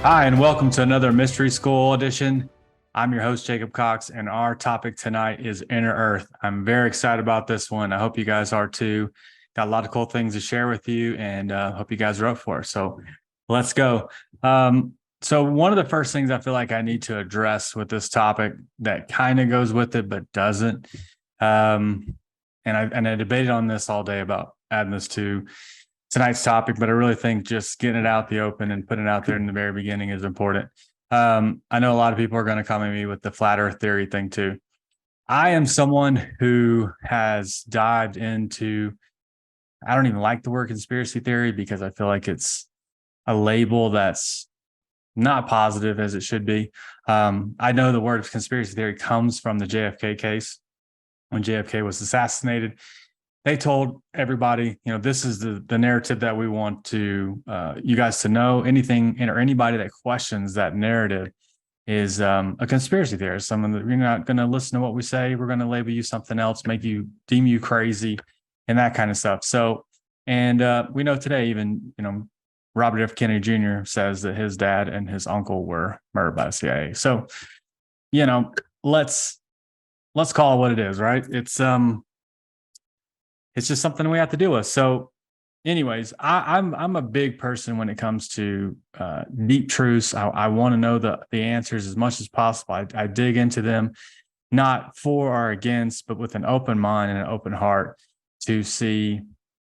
Hi, and welcome to another Mystery School edition. I'm your host, Jacob Cox, and our topic tonight is Inner Earth. I'm very excited about this one. I hope you guys are too. Got a lot of cool things to share with you, and hope you guys are up for it. So let's go. So one of the first things I feel like I need to address with this topic that kind of goes with it, but doesn't. And I debated on this all day about adding this to tonight's topic, but I really think just getting it out the open and putting it out there in the very beginning is important. I know a lot of people are going to come at me with the flat earth theory thing too. I am someone who has dived into, I don't even like the word conspiracy theory because I feel like it's a label that's not positive as it should be. I know the word conspiracy theory comes from the JFK case when JFK was assassinated. They told everybody, this is the narrative that we want to you guys to know. Anything or anybody that questions that narrative is a conspiracy theorist. Someone that you're not going to listen to what we say. We're going to label you something else, deem you crazy, and that kind of stuff. So, and we know today, even Robert F. Kennedy Jr. says that his dad and his uncle were murdered by the CIA. So, let's call it what it is, right? It's just something we have to deal with. So anyways, I'm a big person when it comes to deep truths. I want to know the answers as much as possible. I dig into them, not for or against, but with an open mind and an open heart to see,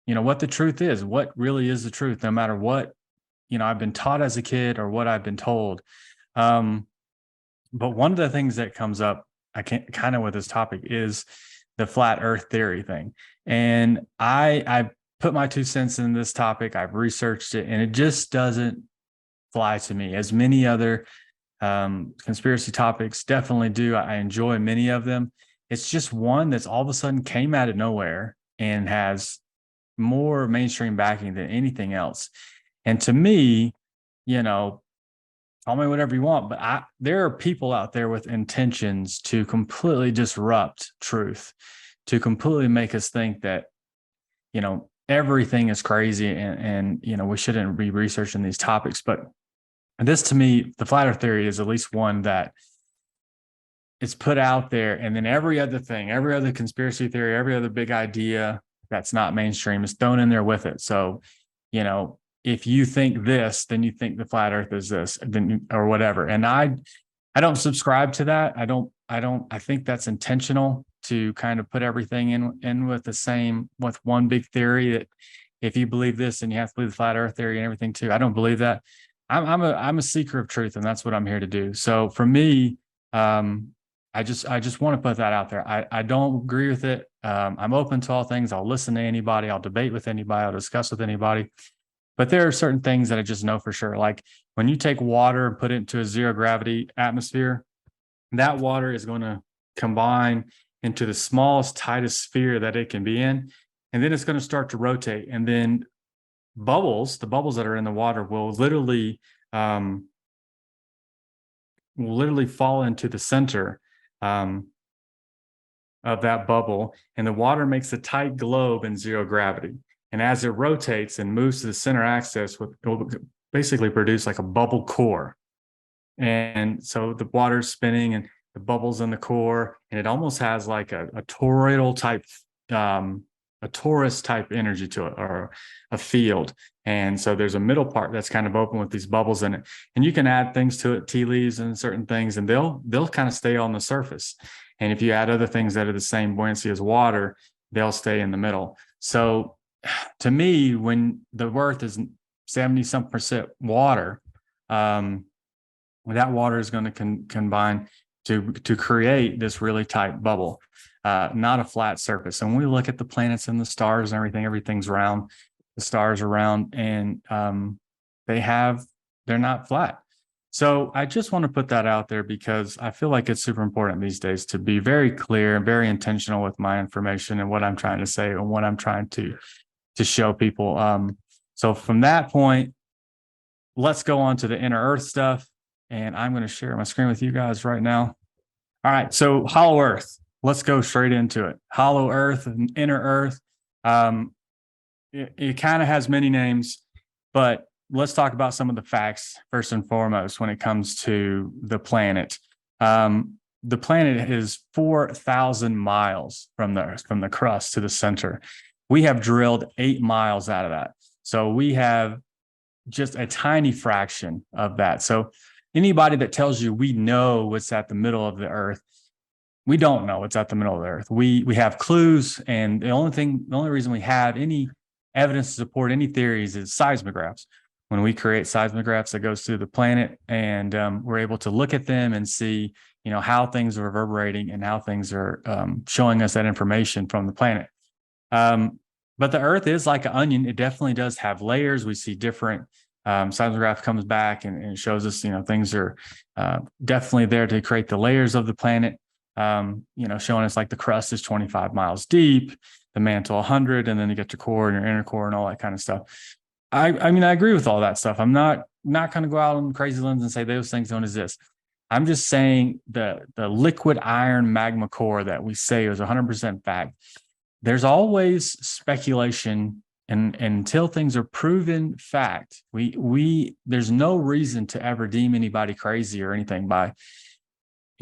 what the truth is, what really is the truth, no matter what, I've been taught as a kid or what I've been told. But one of the things that comes up, I can't kind of with this topic is the flat earth theory thing. And I put my 2 cents in this topic. I've researched it and it just doesn't fly to me as many other conspiracy topics definitely do. I enjoy many of them. It's just one that's all of a sudden came out of nowhere and has more mainstream backing than anything else. And to me, call me whatever you want, but there are people out there with intentions to completely disrupt truth, to completely make us think that, everything is crazy and we shouldn't be researching these topics. But this, to me, the flat earth theory is at least one that it's put out there. And then every other thing, every other conspiracy theory, every other big idea that's not mainstream is thrown in there with it. So, if you think this, then you think the flat earth is this, then or whatever. And I don't subscribe to that. I think that's intentional to kind of put everything in with one big theory that if you believe this, then you have to believe the flat earth theory and everything too. I don't believe that. I'm a seeker of truth, and that's what I'm here to do. So for me, I just want to put that out there. I don't agree with it. I'm open to all things. I'll listen to anybody. I'll debate with anybody. I'll discuss with anybody. But there are certain things that I just know for sure. Like when you take water and put it into a zero gravity atmosphere, that water is going to combine into the smallest, tightest sphere that it can be in. And then it's going to start to rotate. And then the bubbles that are in the water will literally fall into the center of that bubble. And the water makes a tight globe in zero gravity. And as it rotates and moves to the center axis, it will basically produce like a bubble core. And so the water's spinning and the bubbles in the core, and it almost has like a toroidal type, a torus type energy to it, or a field. And so there's a middle part that's kind of open with these bubbles in it. And you can add things to it, tea leaves and certain things, and they'll kind of stay on the surface. And if you add other things that are the same buoyancy as water, they'll stay in the middle. So to me, when the earth is 70% water, that water is going to combine to create this really tight bubble, not a flat surface. And when we look at the planets and the stars and everything's round. The stars are round, and they're not flat. So I just want to put that out there because I feel like it's super important these days to be very clear and very intentional with my information and what I'm trying to say and what I'm trying to show people. So from that point, let's go on to the inner earth stuff. And I'm going to share my screen with you guys right now. All right. So hollow earth, let's go straight into it. Hollow earth and inner earth. It kind of has many names, but let's talk about some of the facts first and foremost when it comes to the planet. The planet is 4,000 miles from the crust to the center. We have drilled 8 miles out of that. So we have just a tiny fraction of that. So anybody that tells you we know what's at the middle of the earth, we don't know what's at the middle of the earth. We have clues, and the only reason we have any evidence to support any theories is seismographs. When we create seismographs that goes through the planet, and we're able to look at them and see, how things are reverberating and how things are showing us that information from the planet. But the Earth is like an onion. It definitely does have layers. We see different seismograph comes back and it shows us, things are definitely there to create the layers of the planet. Showing us like the crust is 25 miles deep, the mantle 100, and then you get your core and your inner core and all that kind of stuff. I mean, I agree with all that stuff. I'm not going to go out on crazy limbs and say those things don't exist. I'm just saying the liquid iron magma core that we say is 100% fact. There's always speculation, and until things are proven fact, there's no reason to ever deem anybody crazy or anything by,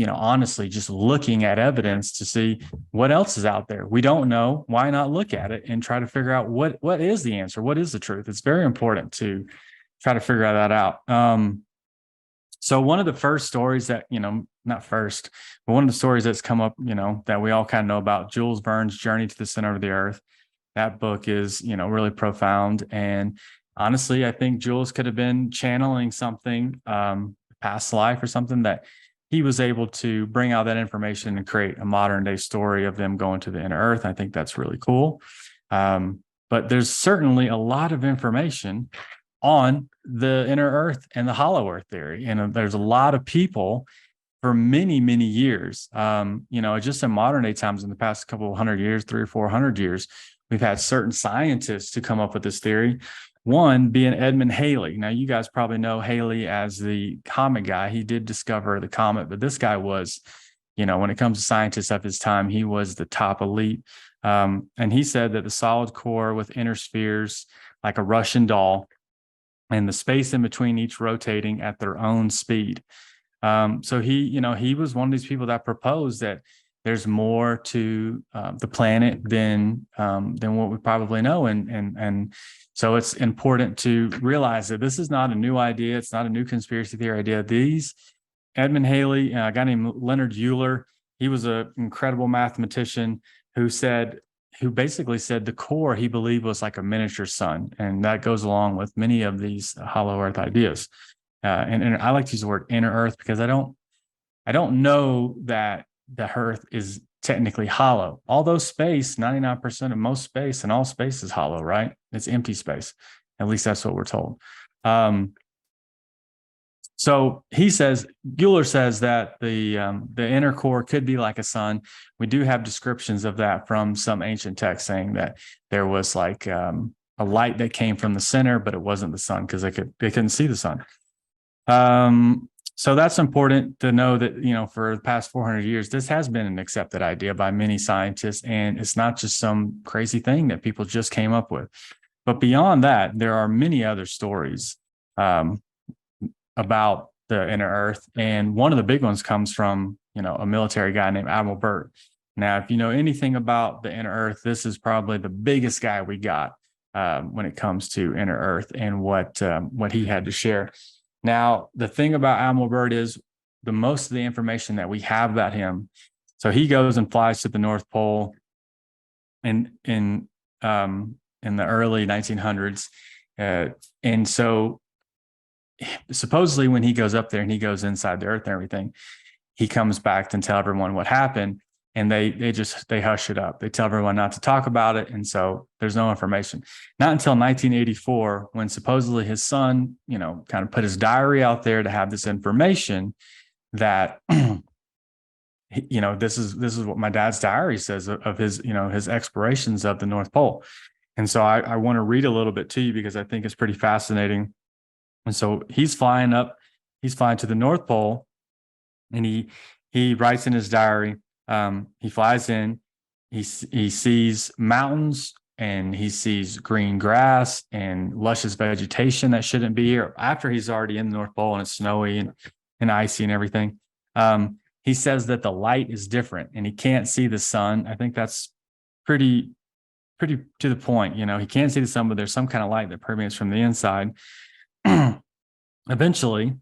honestly, just looking at evidence to see what else is out there. We don't know. Why not look at it and try to figure out what is the answer? What is the truth? It's very important to try to figure that out. So one of the first stories that, not first, but one of the stories that's come up, that we all kind of know about, Jules Verne's Journey to the Center of the Earth. That book is, really profound. And honestly, I think Jules could have been channeling something, past life or something, that he was able to bring out that information and create a modern day story of them going to the inner earth. I think that's really cool. But there's certainly a lot of information on the inner earth and the hollow earth theory. And there's a lot of people for many, many years, just in modern day times, in the past couple of 100 years, 300 or 400 years, we've had certain scientists to come up with this theory. One being Edmund Halley. Now, you guys probably know Halley as the comet guy. He did discover the comet, but this guy was, when it comes to scientists of his time, he was the top elite. And he said that the solid core with inner spheres, like a Russian doll, and the space in between each rotating at their own speed. So he was one of these people that proposed that there's more to the planet than what we probably know, and so it's important to realize that this is not a new idea. It's not a new conspiracy theory idea. Edmund Halley, a guy named Leonard Euler, he was an incredible mathematician who basically said the core he believed was like a miniature sun, and that goes along with many of these hollow earth ideas. And I like to use the word inner earth because I don't know that the earth is technically hollow. Although space, 99% of most space and all space is hollow, right? It's empty space. At least that's what we're told. So Euler says that the inner core could be like a sun. We do have descriptions of that from some ancient texts saying that there was like a light that came from the center, but it wasn't the sun because they couldn't see the sun. So that's important to know that, for the past 400 years, this has been an accepted idea by many scientists, and it's not just some crazy thing that people just came up with. But beyond that, there are many other stories about the inner earth. And one of the big ones comes from, a military guy named Admiral Byrd. Now, if you know anything about the inner earth, this is probably the biggest guy we got when it comes to inner earth and what he had to share. Now, the thing about Admiral Byrd is the most of the information that we have about him. So he goes and flies to the North Pole in the early 1900s. And so supposedly when he goes up there and he goes inside the earth and everything, he comes back and tell everyone what happened. And they hush it up. They tell everyone not to talk about it. And so there's no information. Not until 1984, when supposedly his son, kind of put his diary out there to have this information that, this is what my dad's diary says of his, his explorations of the North Pole. And so I want to read a little bit to you because I think it's pretty fascinating. And so he's flying to the North Pole, and he writes in his diary, he flies in, he sees mountains and he sees green grass and luscious vegetation that shouldn't be here after he's already in the North Pole and it's snowy and icy and everything. He says that the light is different and he can't see the sun. I think that's pretty to the point. He can't see the sun, but there's some kind of light that permeates from the inside. Eventually,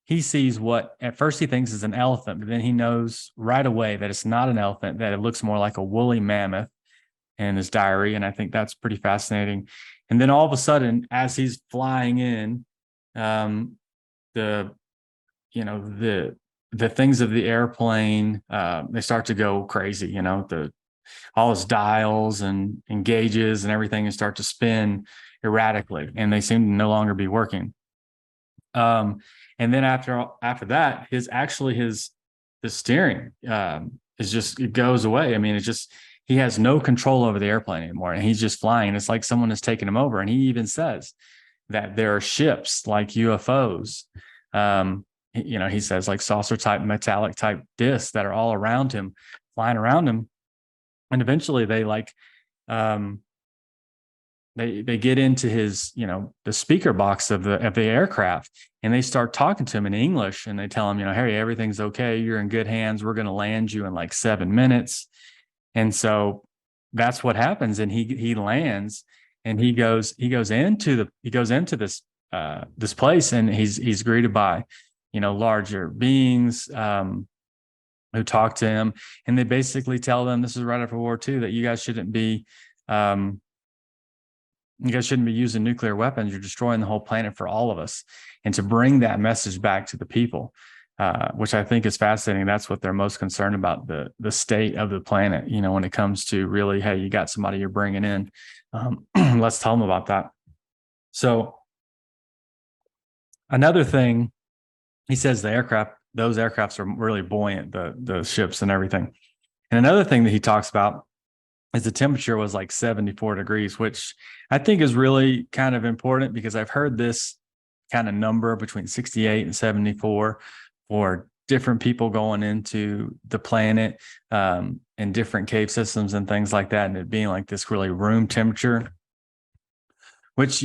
he sees what at first he thinks is an elephant, but then he knows right away that it's not an elephant, that it looks more like a woolly mammoth in his diary. And I think that's pretty fascinating. And then all of a sudden, as he's flying in, the things of the airplane, they start to go crazy, all his dials and gauges and everything and start to spin erratically, and they seem to no longer be working. And then after that, the steering it goes away. I mean, he has no control over the airplane anymore, and he's just flying. It's like someone has taken him over. And he even says that there are ships like UFOs. He says like saucer type, metallic type discs that are all around him, flying around him. And eventually they they get into his, the speaker box of the aircraft, and they start talking to him in English, and they tell him, Harry, everything's okay. You're in good hands. We're going to land you in like 7 minutes. And so that's what happens. And he lands, and he goes into this this place, and he's greeted by, larger beings who talk to him, and they basically tell them, this is right after World War II, that you guys shouldn't be using nuclear weapons. You're destroying the whole planet for all of us. And to bring that message back to the people, which I think is fascinating. That's what they're most concerned about, the state of the planet, when it comes to really, hey, you got somebody you're bringing in. Let's tell them about that. So another thing, he says those aircrafts are really buoyant, the ships and everything. And another thing that he talks about is the temperature was like 74 degrees, which I think is really kind of important, because I've heard this kind of number between 68 and 74 for different people going into the planet, and different cave systems and things like that, and it being like this really room temperature, which,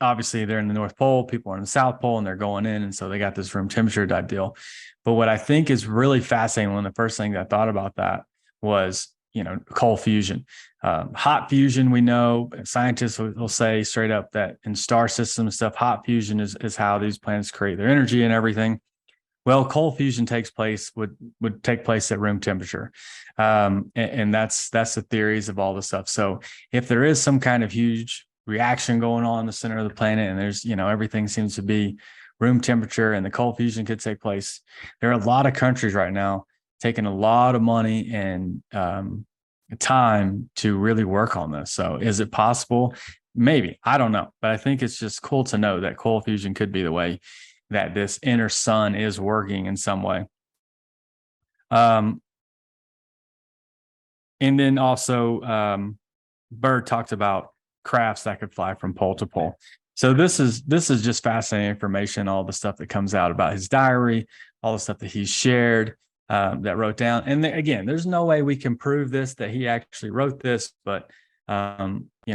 obviously they're in the North Pole, people are in the South Pole, and they're going in, and so they got this room temperature type deal. But what I think is really fascinating, one of the first things I thought about that was, cold fusion. Hot fusion, we know, scientists will say straight up that in star system stuff, hot fusion is how these planets create their energy and everything. Well, cold fusion would take place at room temperature. And that's the theories of all the stuff. So if there is some kind of huge reaction going on in the center of the planet, and there's, everything seems to be room temperature, and the cold fusion could take place, there are a lot of countries right now taking a lot of money and time to really work on this. So is it possible? Maybe. I don't know. But I think it's just cool to know that cold fusion could be the way that this inner sun is working in some way. And then also, Bird talked about crafts that could fly from pole to pole. So this is just fascinating information, all the stuff that comes out about his diary, all the stuff that he's shared, that wrote down. And again, there's no way we can prove this, that he actually wrote this, but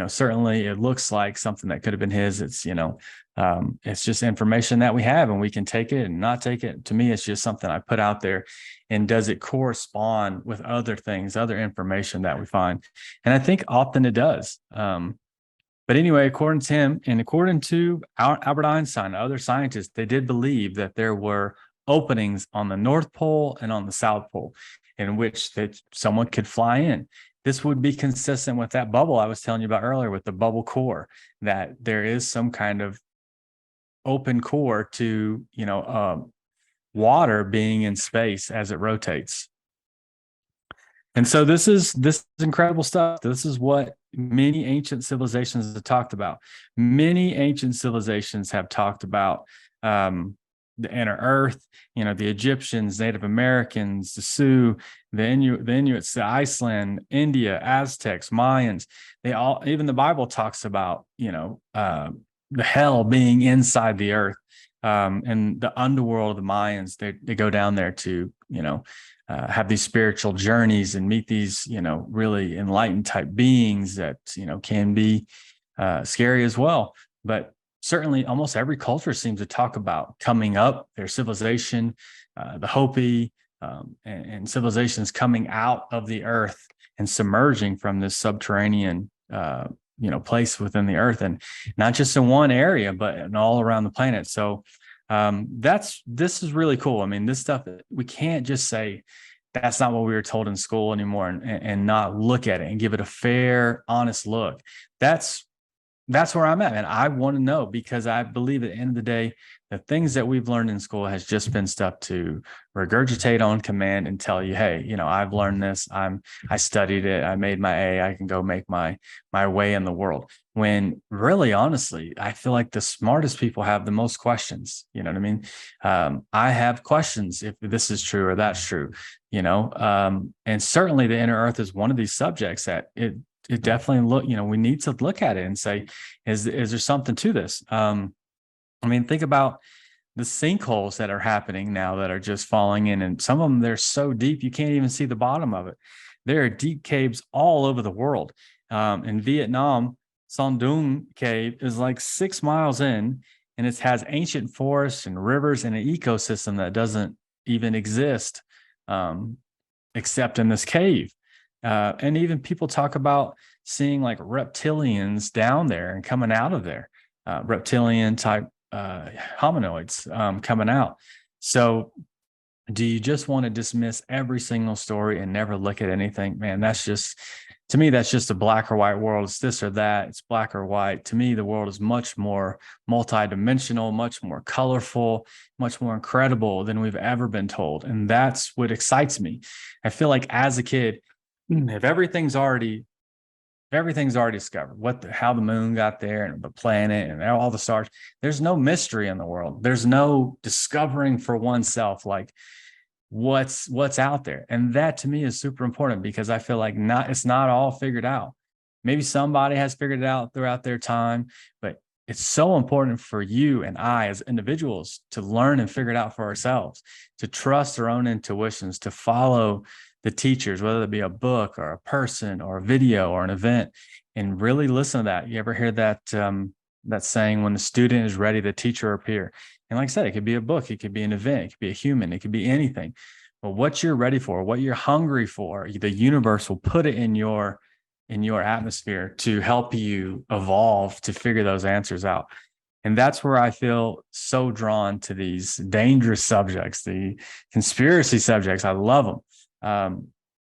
certainly it looks like something that could have been his. It's, it's just information that we have, and we can take it and not take it. To me, it's just something I put out there. And does it correspond with other things, other information that we find? And I think often it does. But anyway, according to him, and according to Albert Einstein and other scientists, they did believe that there were openings on the North Pole and on the South Pole in which that someone could fly in. This would be consistent with that bubble I was telling you about earlier, with the bubble core, that there is some kind of open core to, water being in space as it rotates. And so this is incredible stuff. This is what many ancient civilizations have talked about. Many ancient civilizations have talked about the inner earth, the Egyptians, Native Americans, the Sioux, the Inuits, the Iceland, India, Aztecs, Mayans. Even the Bible talks about, the hell being inside the earth. and the underworld of the Mayans, they go down there to, have these spiritual journeys and meet these, really enlightened type beings that, can be scary as well. But certainly almost every culture seems to talk about coming up, their civilization, the Hopi, and civilizations coming out of the earth and submerging from this subterranean, place within the earth, and not just in one area, but in all around the planet. So this is really cool. I mean, this stuff, we can't just say that's not what we were told in school anymore, and not look at it and give it a fair, honest look. That's where I'm at, and I want to know, because I believe at the end of the day, the things that we've learned in school has just been stuff to regurgitate on command and tell you, hey, I've learned this. I studied it. I made my A. I can go make my way in the world. When really, honestly, I feel like the smartest people have the most questions. You know what I mean? I have questions if this is true or that's true. And certainly the inner earth is one of these subjects that it definitely we need to look at it and say, is there something to this? Think about the sinkholes that are happening now that are just falling in, and some of them, they're so deep you can't even see the bottom of it. There are deep caves all over the world. In Vietnam, Son Doong Cave is like 6 miles in, and it has ancient forests and rivers and an ecosystem that doesn't even exist, except in this cave. And even people talk about seeing like reptilians down there and coming out of there, reptilian type hominoids coming out. So do you just want to dismiss every single story and never look at anything? Man, to me, that's just a black or white world. It's this or that. It's black or white. To me, the world is much more multidimensional, much more colorful, much more incredible than we've ever been told. And that's what excites me. I feel like as a kid, if everything's already discovered, how the moon got there and the planet and all the stars, there's no mystery in the world. There's no discovering for oneself, like what's out there. And that to me is super important, because I feel like it's not all figured out. Maybe somebody has figured it out throughout their time, but it's so important for you and I as individuals to learn and figure it out for ourselves, to trust our own intuitions, to follow the teachers, whether it be a book or a person or a video or an event, and really listen to that. You ever hear that saying, when the student is ready, the teacher will appear? And like I said, it could be a book, it could be an event, it could be a human, it could be anything. But what you're ready for, what you're hungry for, the universe will put it in your atmosphere to help you evolve, to figure those answers out. And that's where I feel so drawn to these dangerous subjects, the conspiracy subjects. I love them.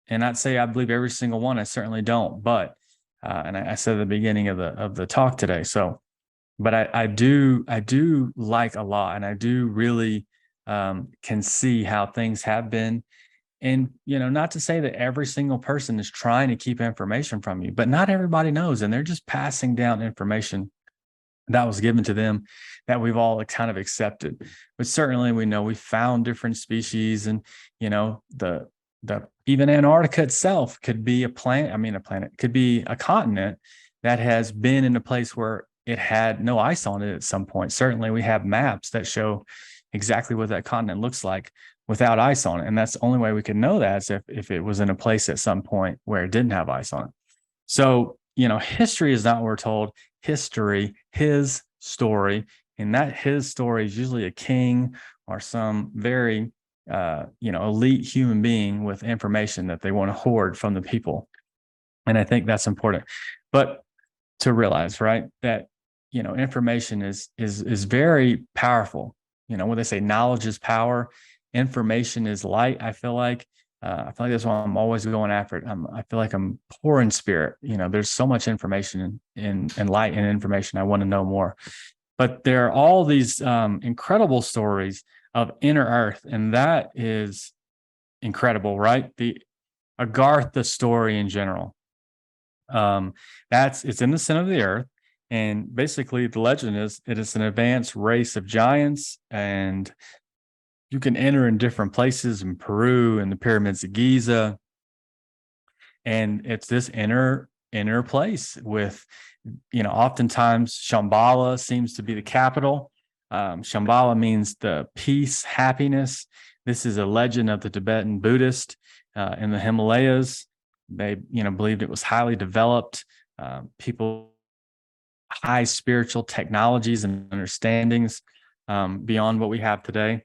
And I'd say I believe every single one. I certainly don't, but and I said at the beginning of the talk today. So, but I do like a lot, and I do really can see how things have been. And not to say that every single person is trying to keep information from you, but not everybody knows, and they're just passing down information that was given to them that we've all kind of accepted. But certainly we know we found different species, and the even Antarctica itself could be a planet could be a continent that has been in a place where it had no ice on it at some point. Certainly we have maps that show exactly what that continent looks like without ice on it. And that's the only way we could know that, is if it was in a place at some point where it didn't have ice on it. So, history is not what we're told. History, his story, and that his story is usually a king or some very elite human being with information that they want to hoard from the people. And I think that's important. But to realize, right, that information is very powerful. When they say knowledge is power, information is light. I feel like that's why I'm always going after it. I feel like I'm poor in spirit. There's so much information and light and information. I want to know more. But there are all these incredible stories of inner earth, and that is incredible, right? The Agartha story in general. It's in the center of the earth, and basically the legend is it is an advanced race of giants, and you can enter in different places in Peru and the pyramids of Giza, and it's this inner place with, oftentimes Shambhala seems to be the capital. Shambhala means the peace, happiness. This is a legend of the Tibetan Buddhist in the Himalayas. They, believed it was highly developed. People, high spiritual technologies and understandings beyond what we have today.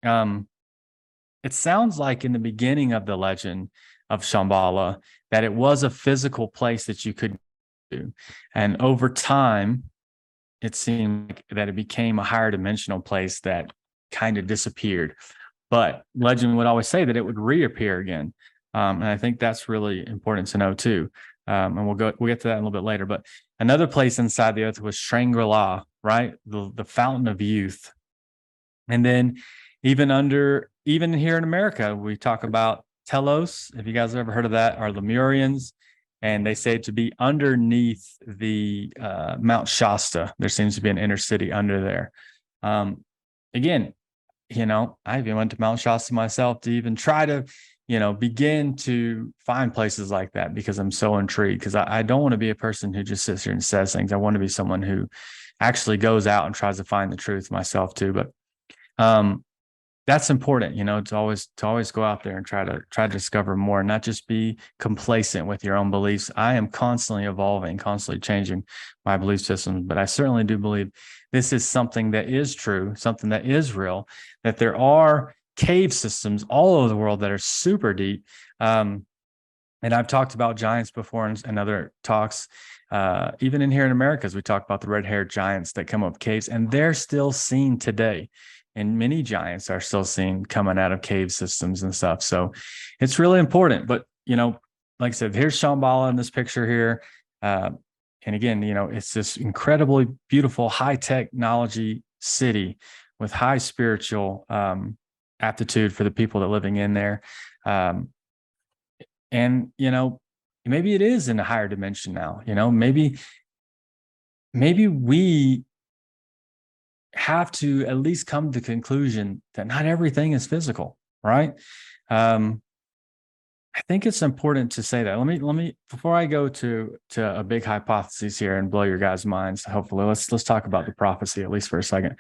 It sounds like in the beginning of the legend of Shambhala that it was a physical place that you could do, and over time, it seemed that it became a higher dimensional place that kind of disappeared. But legend would always say that it would reappear again, and I think that's really important to know too. And we'll get to that in a little bit later. But another place inside the earth was Shangri-La, right? The fountain of youth. And then even here in America, we talk about Telos. If you guys have ever heard of that, are Lemurians, and they say to be underneath the Mount Shasta. There seems to be an inner city under there. Again, I even went to Mount Shasta myself to even try to, begin to find places like that, because I'm so intrigued, because I don't want to be a person who just sits here and says things. I want to be someone who actually goes out and tries to find the truth myself too. But that's important, to always go out there and try to discover more, not just be complacent with your own beliefs. I am constantly evolving, constantly changing my belief systems, but I certainly do believe this is something that is true, something that is real, that there are cave systems all over the world that are super deep. And I've talked about giants before in other talks. Even in here in America, as we talk about the red-haired giants that come up caves, and they're still seen today. And many giants are still seen coming out of cave systems and stuff. So it's really important. But, like I said, here's Shambhala in this picture here. And again, it's this incredibly beautiful, high technology city with high spiritual aptitude for the people that are living in there. And, maybe it is in a higher dimension now, maybe we have to at least come to the conclusion that not everything is physical, right? I think it's important to say that. Let me before I go to a big hypothesis here and blow your guys' minds, hopefully, let's talk about the prophecy at least for a second.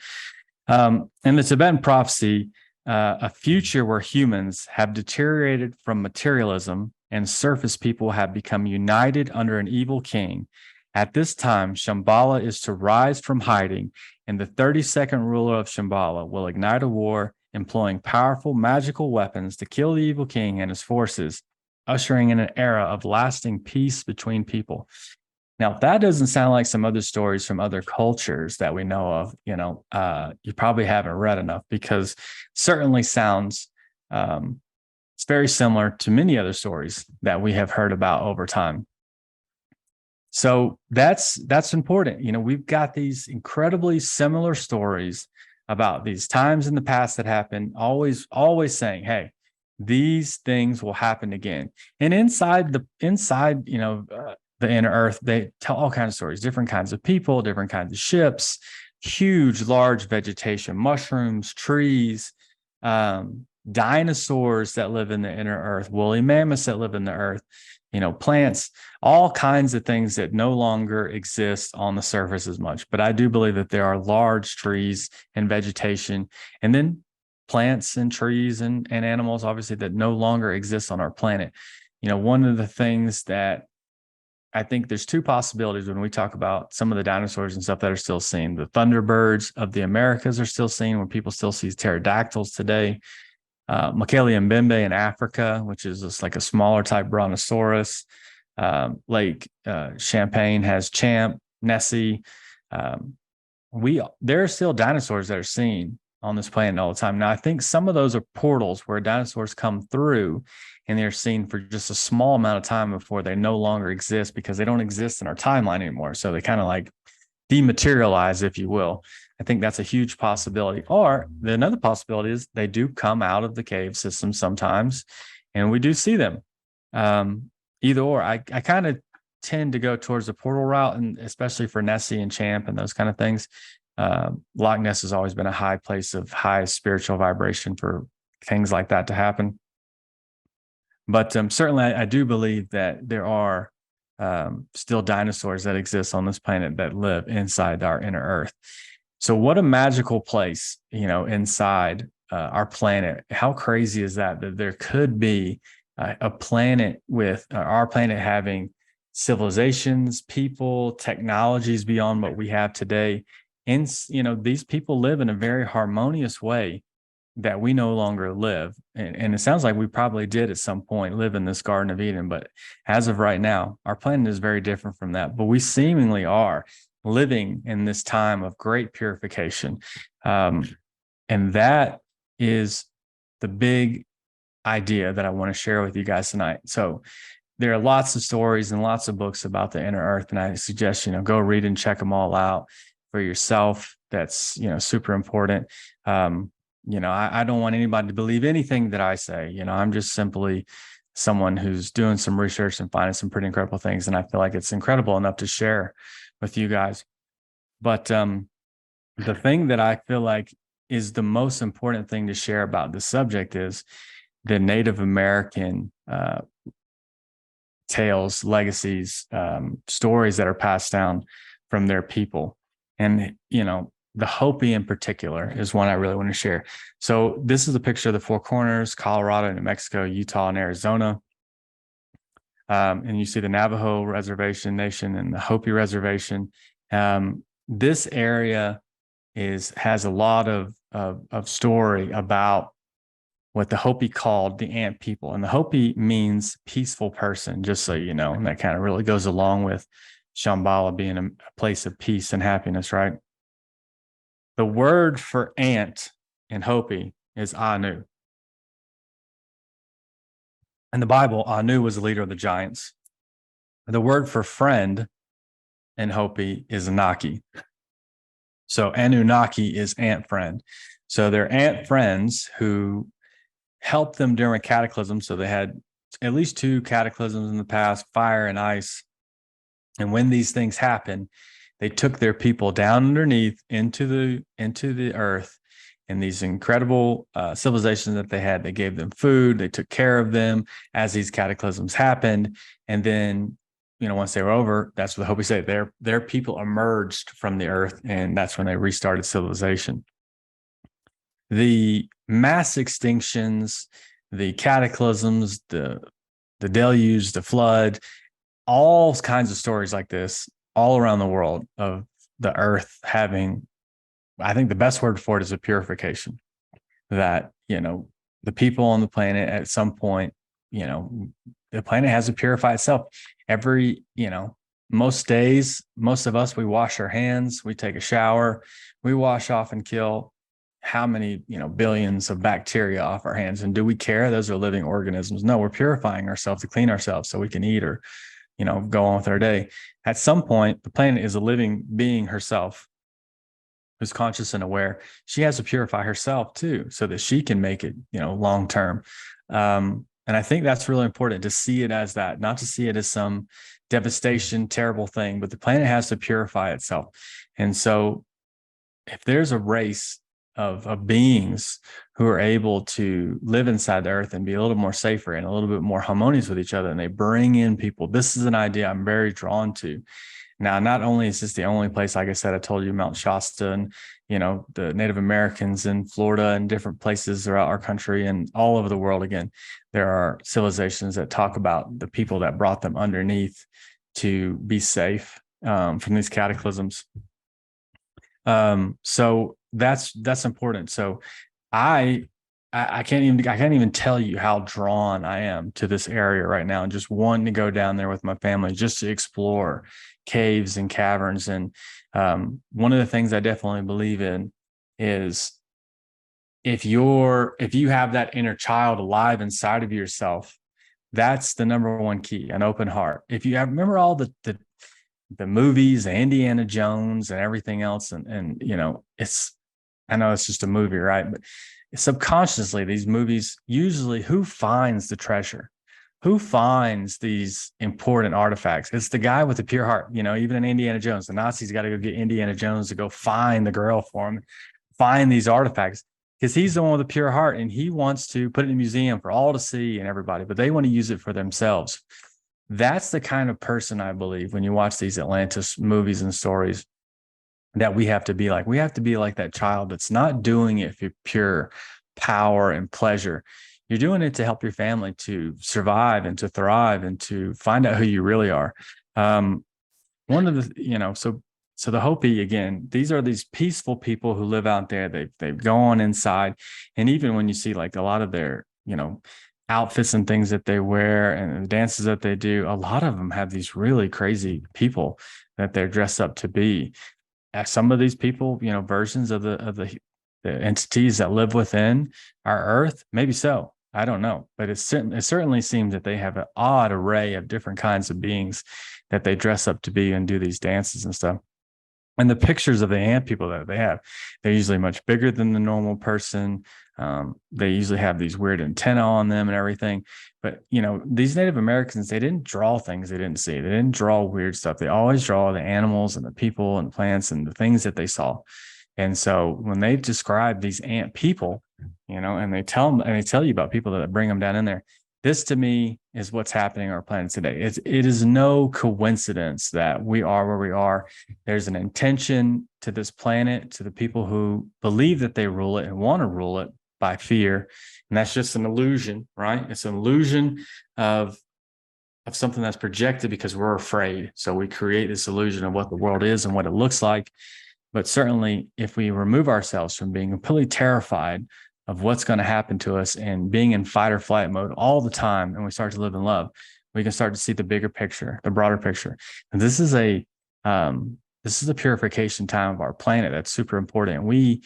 In the Tibetan prophecy, a future where humans have deteriorated from materialism and surface people have become united under an evil king. At this time, Shambhala is to rise from hiding, and the 32nd ruler of Shambhala will ignite a war, employing powerful magical weapons to kill the evil king and his forces, ushering in an era of lasting peace between people. Now, that doesn't sound like some other stories from other cultures that we know of. You probably haven't read enough, because it certainly sounds it's very similar to many other stories that we have heard about over time. So that's important. We've got these incredibly similar stories about these times in the past that happened, always saying, hey, these things will happen again. And inside the inner earth, they tell all kinds of stories, different kinds of people, different kinds of ships, huge, large vegetation, mushrooms, trees, dinosaurs that live in the inner earth, woolly mammoths that live in the earth, plants, all kinds of things that no longer exist on the surface as much. But I do believe that there are large trees and vegetation, and then plants and trees and animals, obviously, that no longer exist on our planet. One of the things that I think there's two possibilities when we talk about some of the dinosaurs and stuff that are still seen. The thunderbirds of the Americas are still seen, when people still see pterodactyls today. Mokele Mbembe in Africa, which is just like a smaller type brontosaurus. Lake Champlain has Champ, Nessie. There are still dinosaurs that are seen on this planet all the time. Now, I think some of those are portals where dinosaurs come through and they're seen for just a small amount of time before they no longer exist, because they don't exist in our timeline anymore. So they kind of like dematerialize, if you will. I think that's a huge possibility. Or another possibility is they do come out of the cave system sometimes, and we do see them. Either or. I kind of tend to go towards the portal route, and especially for Nessie and Champ and those kind of things. Loch Ness has always been a high place of high spiritual vibration for things like that to happen. But certainly I do believe that there are still dinosaurs that exist on this planet that live inside our inner earth. So what a magical place, inside our planet. How crazy is that there could be a planet with our planet having civilizations, people, technologies beyond what we have today. And, these people live in a very harmonious way that we no longer live. And it sounds like we probably did at some point live in this Garden of Eden, but as of right now, our planet is very different from that. But we seemingly are living in this time of great purification. And that is the big idea that I want to share with you guys tonight. So there are lots of stories and lots of books about the inner earth, and I suggest, go read and check them all out for yourself. That's, super important. I don't want anybody to believe anything that I say. I'm just simply someone who's doing some research and finding some pretty incredible things. And I feel like it's incredible enough to share with you guys. But the thing that I feel like is the most important thing to share about this subject is the Native American tales, legacies, stories that are passed down from their people. And, the Hopi in particular is one I really want to share. So this is a picture of the Four Corners, Colorado, New Mexico, Utah, and Arizona. And you see the Navajo Reservation Nation and the Hopi Reservation. This area has a lot of story about what the Hopi called the ant people. And the Hopi means peaceful person, just so you know. And that kind of really goes along with Shambhala being a place of peace and happiness, right? The word for ant in Hopi is Anu. In the Bible, Anu was the leader of the giants. The word for friend in Hopi is Naki. So Anunnaki is ant friend. So they're ant friends who helped them during a cataclysm. So they had at least 2 cataclysms in the past, fire and ice. And when these things happen, they took their people down underneath into the earth, and these incredible civilizations that they had. They gave them food. They took care of them as these cataclysms happened. And then, once they were over, that's what the Hopi say. Their people emerged from the earth, and that's when they restarted civilization. The mass extinctions, the cataclysms, the deluge, the flood, all kinds of stories like this all around the world of the earth having, I think the best word for it is a purification, that, the people on the planet at some point, the planet has to purify itself every, most days. Most of us, we wash our hands, we take a shower, we wash off and kill how many, billions of bacteria off our hands. And do we care? Those are living organisms. No, we're purifying ourselves to clean ourselves so we can eat or, go on with our day. At some point, the planet is a living being herself who's conscious and aware. She has to purify herself too, so that she can make it, long term. And I think that's really important, to see it as that, not to see it as some devastation, terrible thing, but the planet has to purify itself. And so if there's a race of beings who are able to live inside the earth and be a little more safer and a little bit more harmonious with each other, and they bring in people, this is an idea I'm very drawn to. Now, not only is this the only place, like I said, I told you Mount Shasta and, the Native Americans in Florida and different places throughout our country and all over the world. Again, there are civilizations that talk about the people that brought them underneath to be safe from these cataclysms. So that's important. So I can't even tell you how drawn I am to this area right now, and just wanting to go down there with my family just to explore caves and caverns. And one of the things I definitely believe in is if you have that inner child alive inside of yourself, that's the number one key, an open heart. If you remember all the movies, Indiana Jones and everything else. And I know it's just a movie, right? But subconsciously, these movies, usually who finds the treasure? Who finds these important artifacts? It's the guy with the pure heart. Even in Indiana Jones, the Nazis got to go get Indiana Jones to go find the girl for him, find these artifacts, because he's the one with the pure heart, and he wants to put it in a museum for all to see and everybody, but they want to use it for themselves. That's the kind of person I believe when you watch these Atlantis movies and stories. that we have to be like. We have to be like that child that's not doing it for pure power and pleasure. You're doing it to help your family to survive and to thrive and to find out who you really are. Um, one of the, so the Hopi, again, these are these peaceful people who live out there. They've gone inside, and even when you see like a lot of their, outfits and things that they wear and the dances that they do, a lot of them have these really crazy people that they're dressed up to be. Some of these people, versions of the entities that live within our earth, maybe so. I don't know, but it certainly seems that they have an odd array of different kinds of beings that they dress up to be and do these dances and stuff. And the pictures of the ant people that they have, they're usually much bigger than the normal person. They usually have these weird antennae on them and everything. But, these Native Americans, they didn't draw things they didn't see. They didn't draw weird stuff. They always draw the animals and the people and plants and the things that they saw. And so when they describe these ant people, and they tell you about people that bring them down in there, this to me is what's happening on our planet today. It is no coincidence that we are where we are. There's an intention to this planet, to the people who believe that they rule it and want to rule it by fear. And that's just an illusion, right? It's an illusion of something that's projected because we're afraid. So we create this illusion of what the world is and what it looks like. But certainly if we remove ourselves from being completely terrified of what's going to happen to us and being in fight or flight mode all the time, and we start to live in love, we can start to see the bigger picture, the broader picture. And this is a purification time of our planet that's super important. And we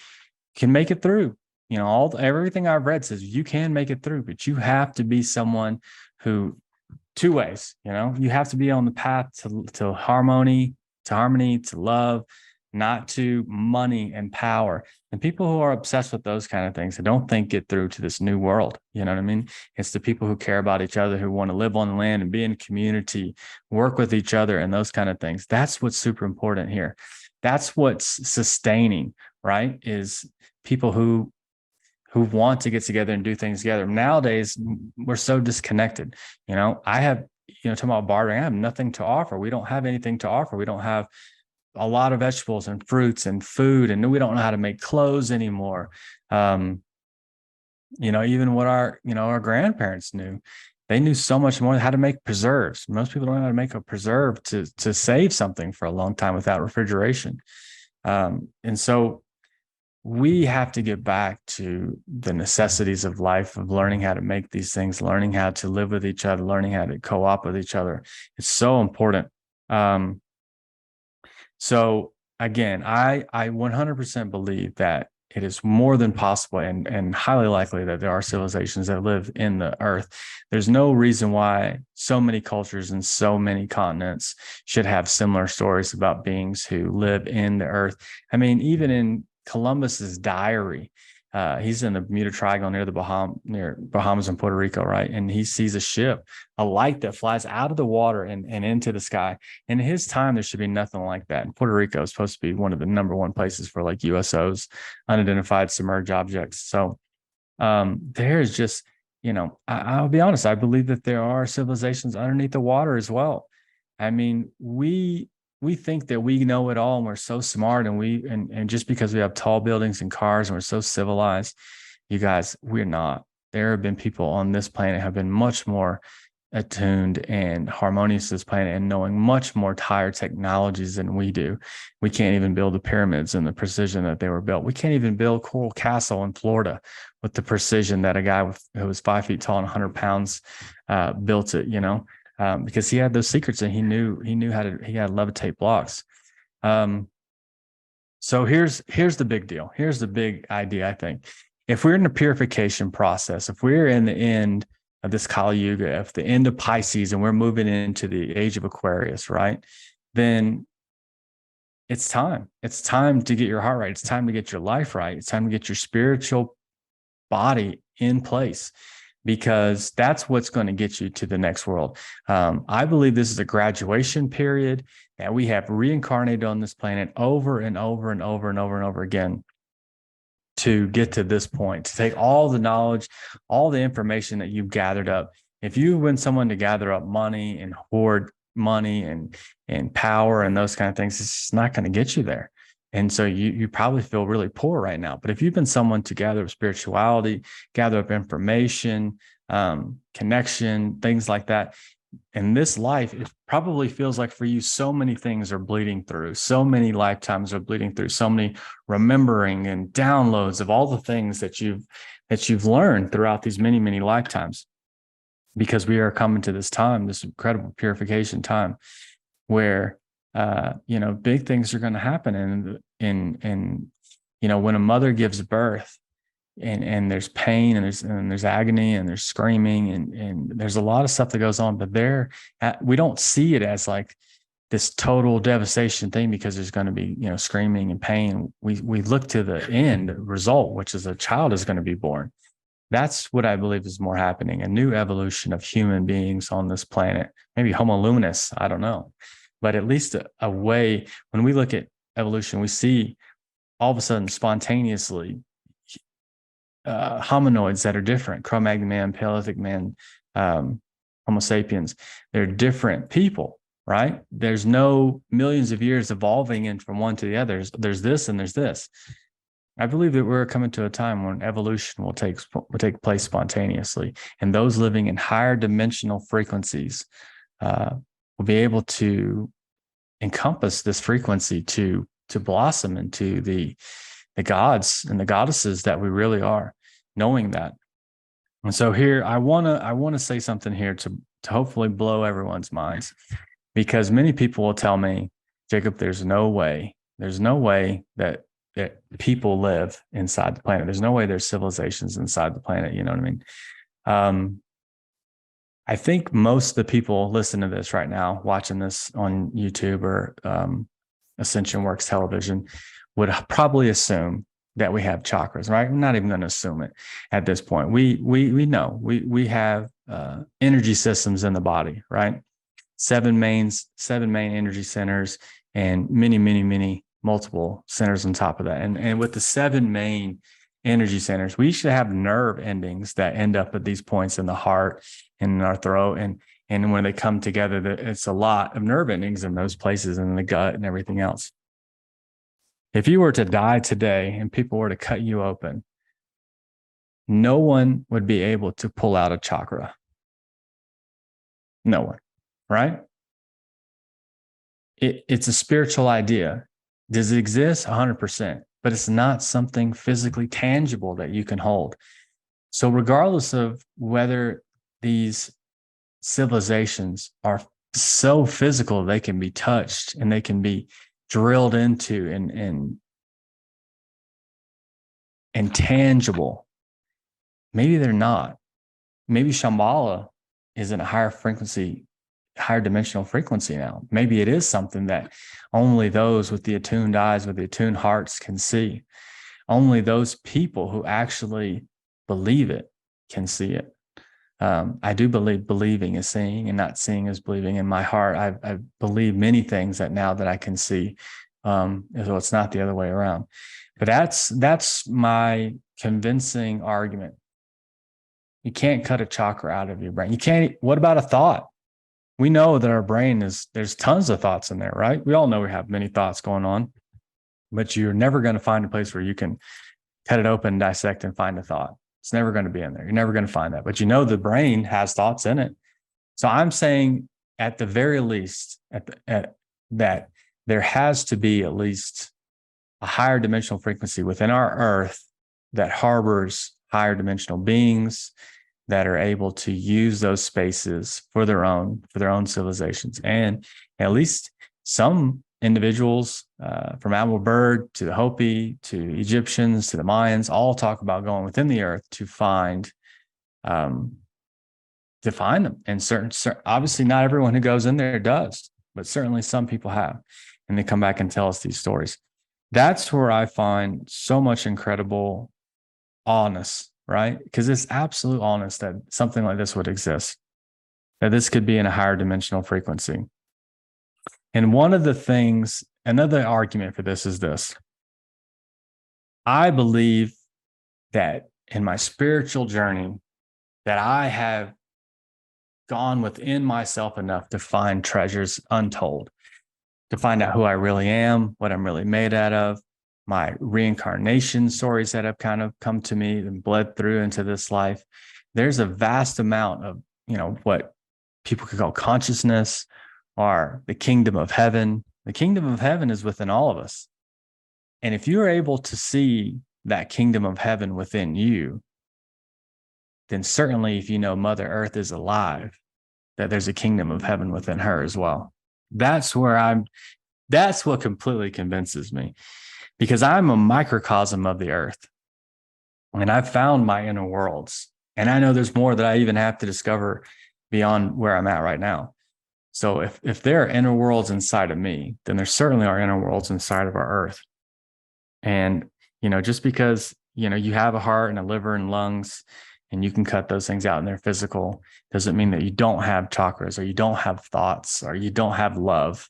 can make it through. Everything I've read says you can make it through, but you have to be someone who, two ways, you have to be on the path to harmony, to love, not to money and power. And people who are obsessed with those kind of things, I don't think get through to this new world. You know what I mean? It's the people who care about each other, who want to live on the land and be in community, work with each other and those kind of things. That's what's super important here. That's what's sustaining, right? Is people who want to get together and do things together. Nowadays, we're so disconnected. I have, talking about bartering, I have nothing to offer. We don't have anything to offer. We don't have a lot of vegetables and fruits and food, and we don't know how to make clothes anymore. Even what our grandparents knew, they knew so much more how to make preserves. Most people don't know how to make a preserve to save something for a long time without refrigeration. And so we have to get back to the necessities of life, of learning how to make these things, learning how to live with each other, learning how to co-op with each other. It's so important. So again, I 100% believe that it is more than possible and highly likely that there are civilizations that live in the earth. There's no reason why so many cultures and so many continents should have similar stories about beings who live in the earth. I mean, even in Columbus's diary, he's in the Bermuda Triangle near Bahamas and Puerto Rico, right? And he sees a ship, a light that flies out of the water and into the sky. In his time, there should be nothing like that. And Puerto Rico is supposed to be one of the number one places for like USOs, unidentified submerged objects. So there's just, I'll be honest, I believe that there are civilizations underneath the water as well. I mean, we think that we know it all and we're so smart and just because we have tall buildings and cars and we're so civilized, you guys, we're not. There have been people on this planet have been much more attuned and harmonious to this planet and knowing much more higher technologies than we do. We can't even build the pyramids and the precision that they were built. We can't even build Coral Castle in Florida with the precision that a guy who was 5 feet tall and 100 pounds built it, because he had those secrets and he knew how to levitate blocks. So here's the big deal. Here's the big idea. I think if we're in the purification process, if we're in the end of this Kali Yuga, if the end of Pisces and we're moving into the age of Aquarius, right? Then it's time. It's time to get your heart right. It's time to get your life right. It's time to get your spiritual body in place, because that's what's going to get you to the next world. I believe this is a graduation period that we have reincarnated on this planet over and over and over and over and over again to get to this point, to take all the knowledge, all the information that you've gathered up. If you win someone to gather up money and hoard money and power and those kind of things, it's just not going to get you there. And so you probably feel really poor right now. But if you've been someone to gather up spirituality, gather up information, connection, things like that, in this life, it probably feels like for you, so many things are bleeding through, so many lifetimes are bleeding through, so many remembering and downloads of all the things that you've learned throughout these many, many lifetimes. Because we are coming to this time, this incredible purification time, where big things are going to happen, and when a mother gives birth, and there's pain, and there's agony, and there's screaming, and there's a lot of stuff that goes on, but we don't see it as like this total devastation thing, because there's going to be screaming and pain. We look to the end result, which is a child is going to be born. That's what I believe is more happening, a new evolution of human beings on this planet, maybe Homo luminous, I don't know. But at least a way, when we look at evolution, we see all of a sudden spontaneously hominoids that are different, Cro-Magnon man, Paleolithic man, Homo sapiens. They're different people, right? There's no millions of years evolving in from one to the others. There's this and there's this. I believe that we're coming to a time when evolution will take place spontaneously, and those living in higher dimensional frequencies will be able to encompass this frequency to blossom into the gods and the goddesses that we really are, knowing that. And so here, I want to say something here to hopefully blow everyone's minds, because many people will tell me, Jacob, there's no way that people live inside the planet. There's no way there's civilizations inside the planet. You know what I mean? I think most of the people listening to this right now, watching this on YouTube or Ascension Works Television, would probably assume that we have chakras, right? We're not even going to assume it at this point. We know we have energy systems in the body, right? Seven main energy centers, and many multiple centers on top of that. And with the 7 main energy centers, we should have nerve endings that end up at these points in the heart and in our throat. And when they come together, it's a lot of nerve endings in those places, and in the gut and everything else. If you were to die today and people were to cut you open, no one would be able to pull out a chakra. No one, right? It's a spiritual idea. Does it exist? 100%, but it's not something physically tangible that you can hold. So regardless of whether these civilizations are so physical, they can be touched and they can be drilled into and tangible. Maybe they're not. Maybe Shambhala is in a higher dimensional frequency now. Maybe it is something that only those with the attuned eyes, with the attuned hearts can see. Only those people who actually believe it can see it. I do believe believing is seeing, and not seeing is believing. In my heart, I believe many things that now that I can see. So it's not the other way around. But that's my convincing argument. You can't cut a chakra out of your brain. You can't. What about a thought? We know that our brain there's tons of thoughts in there, right? We all know we have many thoughts going on, but you're never going to find a place where you can cut it open, dissect, and find a thought. It's never going to be in there. You're never going to find that. But the brain has thoughts in it. So I'm saying, at the very least, that there has to be at least a higher dimensional frequency within our Earth that harbors higher dimensional beings that are able to use those spaces for their own civilizations. And at least some individuals, from Admiral Byrd to the Hopi to Egyptians to the Mayans, all talk about going within the earth to find them. And certain, obviously not everyone who goes in there does, but certainly some people have, and they come back and tell us these stories. That's where I find so much incredible awness, right? Because it's absolute awness that something like this would exist, that this could be in a higher dimensional frequency. And one of the things, another argument for this is this. I believe that in my spiritual journey, that I have gone within myself enough to find treasures untold. to find out who I really am, what I'm really made out of, my reincarnation stories that have kind of come to me and bled through into this life. There's a vast amount of, what people could call consciousness or the kingdom of heaven. The kingdom of heaven is within all of us. And if you're able to see that kingdom of heaven within you, then certainly if you know Mother Earth is alive, that there's a kingdom of heaven within her as well. That's what completely convinces me, because I'm a microcosm of the earth and I've found my inner worlds. And I know there's more that I even have to discover beyond where I'm at right now. So if there are inner worlds inside of me, then there certainly are inner worlds inside of our earth. And, just because, you have a heart and a liver and lungs and you can cut those things out and they're physical, doesn't mean that you don't have chakras or you don't have thoughts or you don't have love.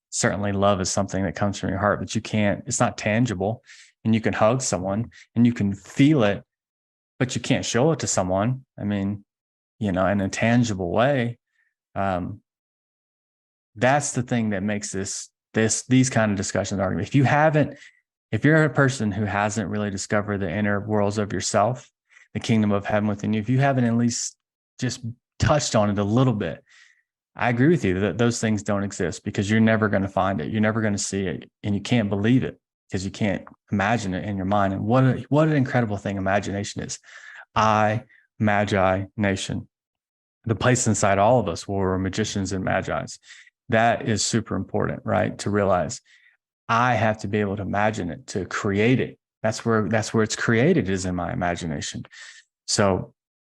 Certainly love is something that comes from your heart, but it's not tangible. And you can hug someone and you can feel it, but you can't show it to someone. I mean, in a tangible way. That's the thing that makes these kind of discussions argument. If you're a person who hasn't really discovered the inner worlds of yourself, the kingdom of heaven within you, if you haven't at least just touched on it a little bit, I agree with you that those things don't exist, because you're never going to find it. You're never going to see it, and you can't believe it because you can't imagine it in your mind. And what an incredible thing imagination is. Magi nation, the place inside all of us where we're magicians and magi's. That is super important, right? To realize I have to be able to imagine it, to create it. That's where it's created, is in my imagination. So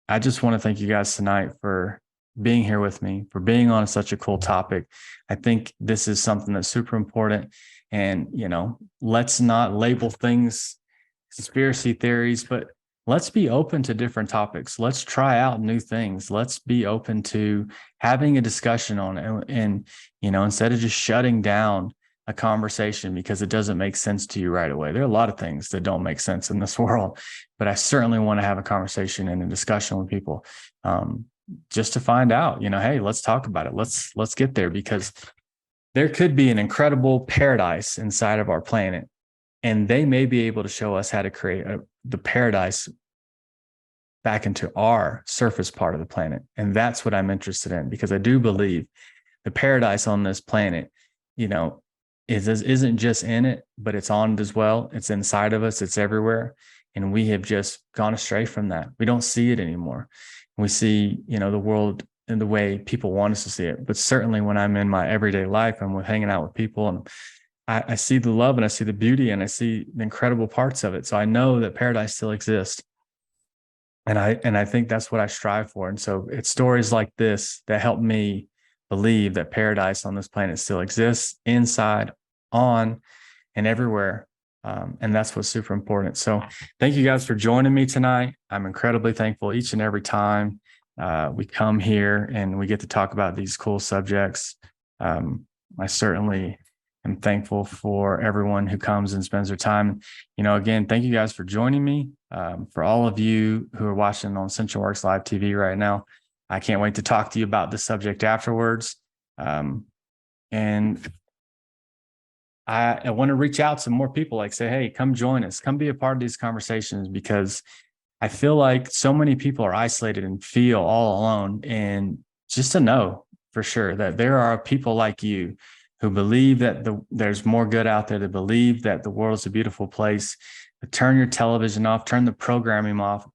I just want to thank you guys tonight for being here with me, for being on such a cool topic. I think this is something that's super important. And, let's not label things conspiracy theories, but let's be open to different topics. Let's try out new things. Let's be open to having a discussion on it. And, instead of just shutting down a conversation because it doesn't make sense to you right away. There are a lot of things that don't make sense in this world, but I certainly want to have a conversation and a discussion with people, just to find out, hey, let's talk about it. Let's get there, because there could be an incredible paradise inside of our planet, and they may be able to show us how to create the paradise back into our surface part of the planet. And that's what I'm interested in, because I do believe the paradise on this planet, isn't just in it, but it's on it as well. It's inside of us. It's everywhere. And we have just gone astray from that. We don't see it anymore. We see, the world in the way people want us to see it. But certainly when I'm in my everyday life, I'm hanging out with people, and I see the love and I see the beauty and I see the incredible parts of it. So I know that paradise still exists. And I think that's what I strive for. And so it's stories like this that help me believe that paradise on this planet still exists, inside, on, and everywhere. And that's what's super important. So thank you guys for joining me tonight. I'm incredibly thankful each and every time we come here and we get to talk about these cool subjects. I certainly am thankful for everyone who comes and spends their time. Again, thank you guys for joining me. For all of you who are watching on Ascension Works Live TV right now, I can't wait to talk to you about this subject afterwards. And I want to reach out to more people, say, hey, come join us, come be a part of these conversations, because I feel like so many people are isolated and feel all alone. And just to know for sure that there are people like you who believe that there's more good out there, that believe that the world is a beautiful place. Turn your television off, turn the programming off,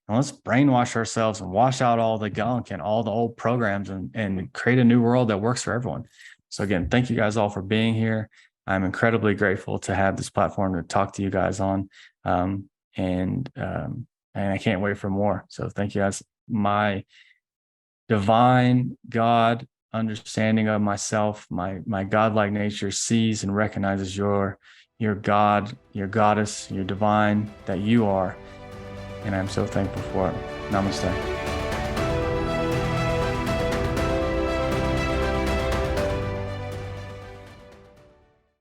and let's brainwash ourselves and wash out all the gunk and all the old programs and create a new world that works for everyone. So again, thank you guys all for being here. I'm incredibly grateful to have this platform to talk to you guys on. And I can't wait for more. So thank you guys. My divine God understanding of myself, my godlike nature sees and recognizes your God, your goddess, your divine that you are. And I'm so thankful for it. Namaste.